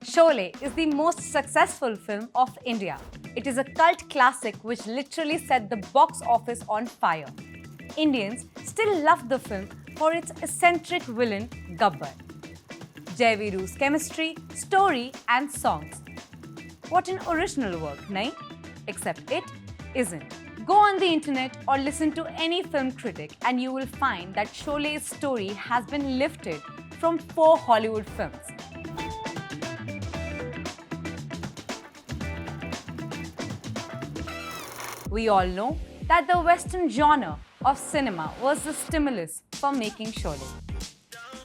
Sholay is the most successful film of India. It is a cult classic which literally set the box office on fire. Indians still love the film for its eccentric villain Gabbar. Jai-Veeru's chemistry, story and songs. What an original work, nahin? Except it isn't. Go on the internet or listen to any film critic and you will find that Sholay's story has been lifted from 4 Hollywood films. We all know that the Western genre of cinema was the stimulus for making Sholay.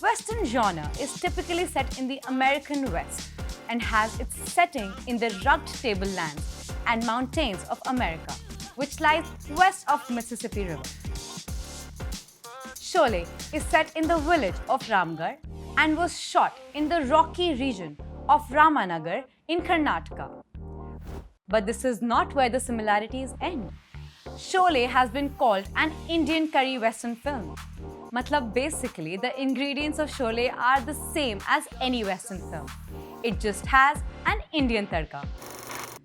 Western genre is typically set in the American West and has its setting in the rugged tablelands and mountains of America, which lies west of Mississippi River. Sholay is set in the village of Ramgarh and was shot in the rocky region of Ramanagar in Karnataka. But this is not where the similarities end. Sholay has been called an Indian curry western film. Matlab basically the ingredients of Sholay are the same as any western film. It just has an Indian tadka.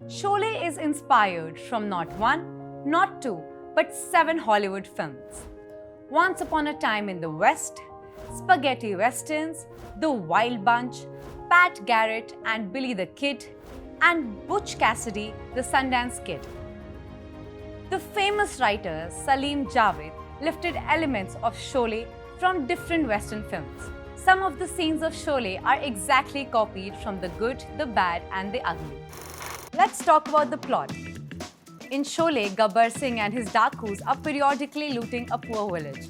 Sholay is inspired from not 1, not 2, but 7 Hollywood films. Once Upon a Time in the West, Spaghetti Westerns, The Wild Bunch, Pat Garrett and Billy the Kid, and Butch Cassidy, the Sundance Kid. The famous writer Salim Javed lifted elements of Sholay from different Western films. Some of the scenes of Sholay are exactly copied from The Good, the Bad and the Ugly. Let's talk about the plot. In Sholay, Gabbar Singh and his Dakus are periodically looting a poor village.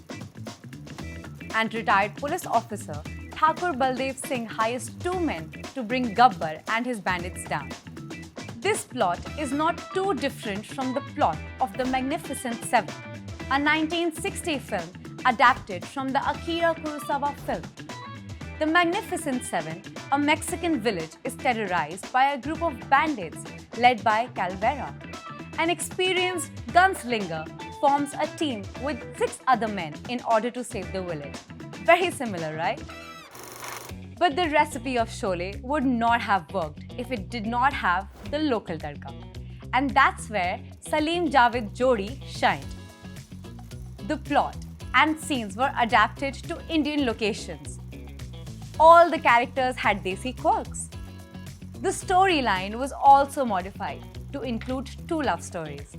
And retired police officer Thakur Baldev Singh hires 2 men to bring Gabbar and his bandits down. This plot is not too different from the plot of The Magnificent Seven, a 1960 film adapted from the Akira Kurosawa film. The Magnificent Seven, a Mexican village, is terrorized by a group of bandits led by Calvera. An experienced gunslinger forms a team with 6 other men in order to save the village. Very similar, right? But the recipe of Sholay would not have worked if it did not have the local tadka. And that's where Salim Javed Jodi shined. The plot and scenes were adapted to Indian locations. All the characters had desi quirks. The storyline was also modified to include 2 love stories.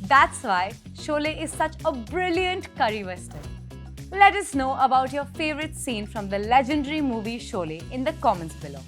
That's why Sholay is such a brilliant curry western. Let us know about your favorite scene from the legendary movie Sholay in the comments below.